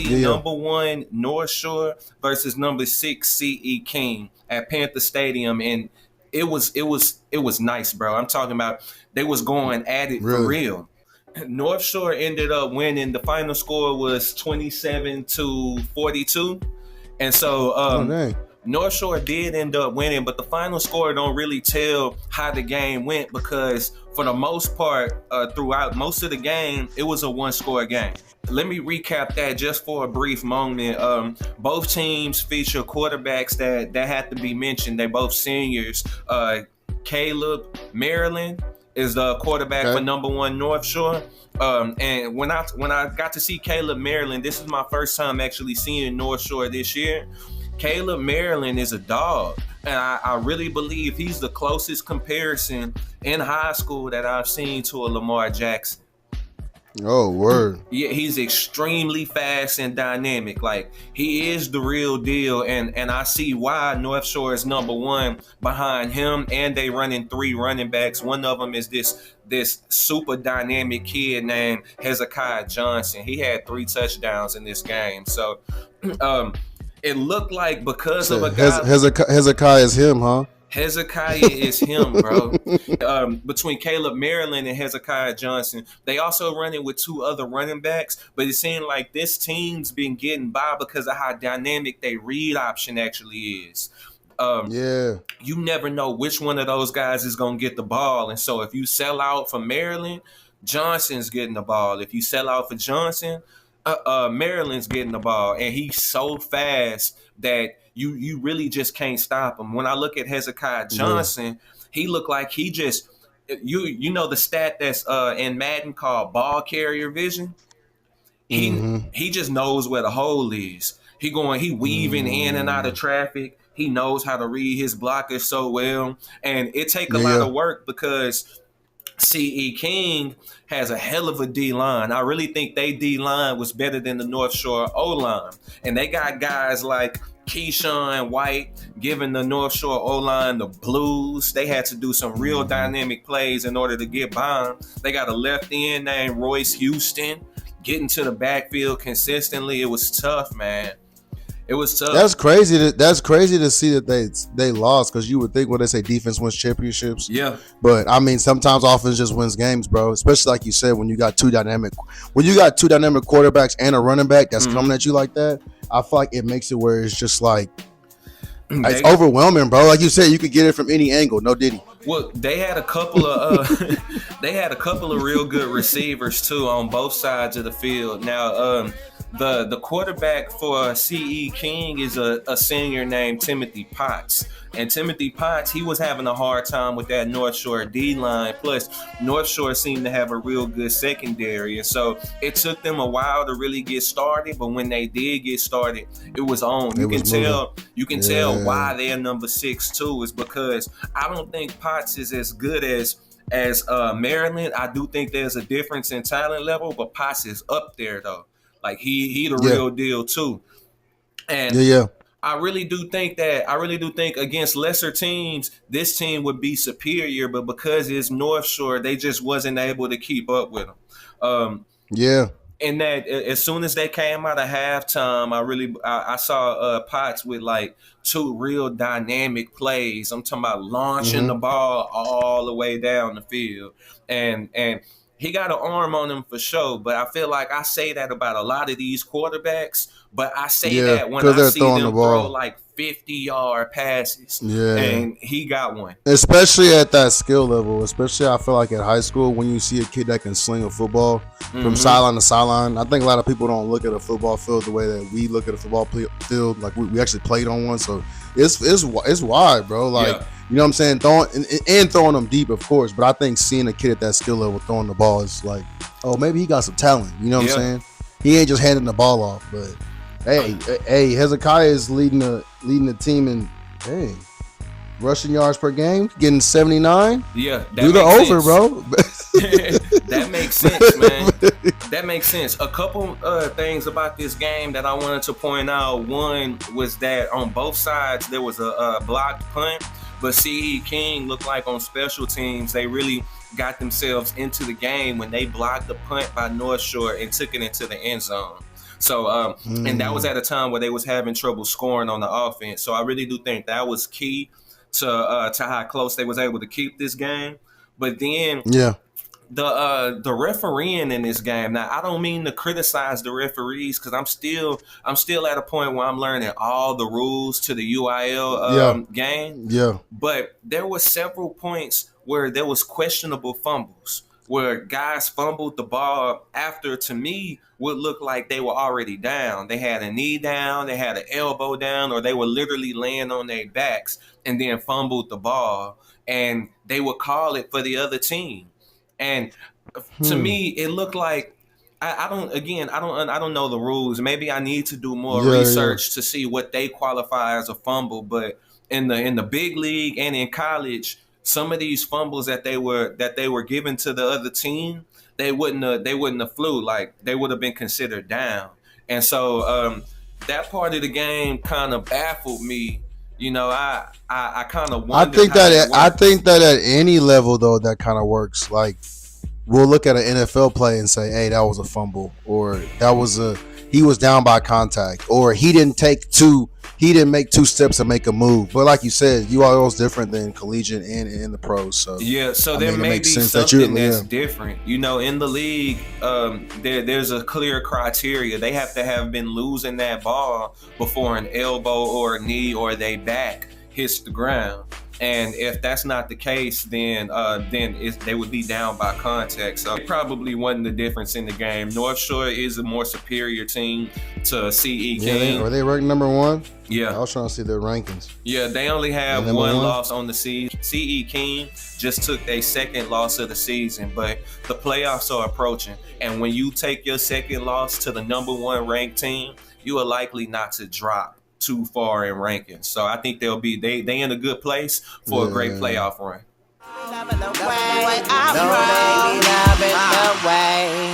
number 1 Northshore versus number 6 CE King at Panther Stadium, and it was nice, bro. I'm talking about they was going at it for Really? real. North Shore ended up winning. The final score was 27-42. And so Oh dang. North Shore did end up winning, but the final score don't really tell how the game went because for the most part, throughout most of the game, it was a one-score game. Let me recap that just for a brief moment. Both teams feature quarterbacks that had to be mentioned. They both seniors. Caleb Maryland is the quarterback for Okay. number 1 North Shore. And when I got to see Caleb Maryland, this is my first time actually seeing North Shore this year. Caleb Maryland is a dog. And I really believe he's the closest comparison in high school that I've seen to a Lamar Jackson. Oh word. Yeah, he's extremely fast and dynamic. Like he is the real deal, and I see why North Shore is number 1 behind him. And they running 3 running backs. One of them is this super dynamic kid named Hezekiah Johnson. He had 3 touchdowns in this game. So, it looked like because of a guy. Hezekiah is him, huh? Hezekiah is him, bro. Between Caleb Maryland and Hezekiah Johnson, they also running with 2 other running backs, but it seemed like this team's been getting by because of how dynamic their read option actually is. Yeah. You never know which one of those guys is going to get the ball. And so if you sell out for Maryland, Johnson's getting the ball. If you sell out for Johnson, Maryland's getting the ball. And he's so fast that you really just can't stop him. When I look at Hezekiah Johnson, he looked like he just you know the stat that's in Madden called ball carrier vision. He just knows where the hole is. He weaving in and out of traffic. He knows how to read his blockers so well, and it take a lot of work because CE King has a hell of a D line. I really think they D line was better than the North Shore O line, and they got guys like Keyshawn White giving the North Shore O line the blues. They had to do some real dynamic plays in order to get by him. They got a left end named Royce Houston getting to the backfield consistently. It was tough, man. It was tough. That's crazy. That's crazy to see that they lost, because you would think when they say defense wins championships. Yeah. But I mean, sometimes offense just wins games, bro. Especially like you said, when you got two dynamic quarterbacks and a running back that's coming at you like that. I feel like it makes it where it's just like it's overwhelming, bro. Like you said, you could get it from any angle. No Diddy. Well, they had a couple of real good receivers too on both sides of the field. Now, the quarterback for CE King is a senior named Timothy Potts. And Timothy Potts, he was having a hard time with that North Shore D-line. Plus, North Shore seemed to have a real good secondary. And so it took them a while to really get started. But when they did get started, it was on. You can tell why they're number 6 too, is because I don't think Potts is as good as Maryland. I do think there's a difference in talent level, but Potts is up there though. Like he the real deal too. And I really do think against lesser teams, this team would be superior, but because it's North Shore, they just wasn't able to keep up with them. And that as soon as they came out of halftime, I saw Potts with like 2 real dynamic plays. I'm talking about launching the ball all the way down the field, and he got an arm on him for sure. But I feel like I say that about a lot of these quarterbacks, but I say that when I see them throw like 50-yard passes, and he got one. Especially at that skill level, especially I feel like at high school, when you see a kid that can sling a football from sideline to sideline. I think a lot of people don't look at a football field the way that we look at a football field. Like we actually played on one, so it's wide, bro. Like you know what I'm saying, throwing them deep, of course. But I think seeing a kid at that skill level throwing the ball is like, oh, maybe he got some talent. You know what I'm saying? He ain't just handing the ball off, but. Hey, Hezekiah is leading the team in rushing yards per game, getting 79. Yeah, do the over, bro. That makes sense, man. That makes sense. A couple things about this game that I wanted to point out. One was that on both sides there was a blocked punt, but CE King looked like on special teams they really got themselves into the game when they blocked the punt by North Shore and took it into the end zone. So and that was at a time where they was having trouble scoring on the offense. So I really do think that was key to how close they was able to keep this game. But then Yeah. the refereeing in this game. Now I don't mean to criticize the referees because I'm still at a point where I'm learning all the rules to the UIL Yeah. game. Yeah. But there were several points where there was questionable fumbles, where guys fumbled the ball after, to me, would look like they were already down. They had a knee down, they had an elbow down, or they were literally laying on their backs and then fumbled the ball, and they would call it for the other team. And to Hmm. me, it looked like I don't know the rules. Maybe I need to do more Yeah. Yeah. research to see what they qualify as a fumble. But in the big league and in college, some of these fumbles that they were given to the other team, they wouldn't have flew. Like they would have been considered down. And so that part of the game kind of baffled me. I kind of wondered how that I works. think that at any level though that kind of works. Like we'll look at an NFL play and say, "Hey, that was a fumble," or he was down by contact, or he didn't make two steps to make a move. But like you said, UIL is different than collegiate and in the pros. So Yeah, so I there mean, it may makes be sense that you, something that's yeah, different. In the league, there's a clear criteria. They have to have been losing that ball before an elbow or a knee or they back hits the ground. And if that's not the case, then they would be down by contact. So it probably wasn't the difference in the game. North Shore is a more superior team to CE yeah. Are King. they ranked number one? I Yeah. was trying to see their rankings. Yeah, they only They have number one one. loss on the season. CE King just took their second loss of the season, but the playoffs are approaching. And when you take your second loss to the number one ranked team, you are likely not to drop too far in rankings. So I think they in a good place for a great Yeah. playoff run. Loving the way I run.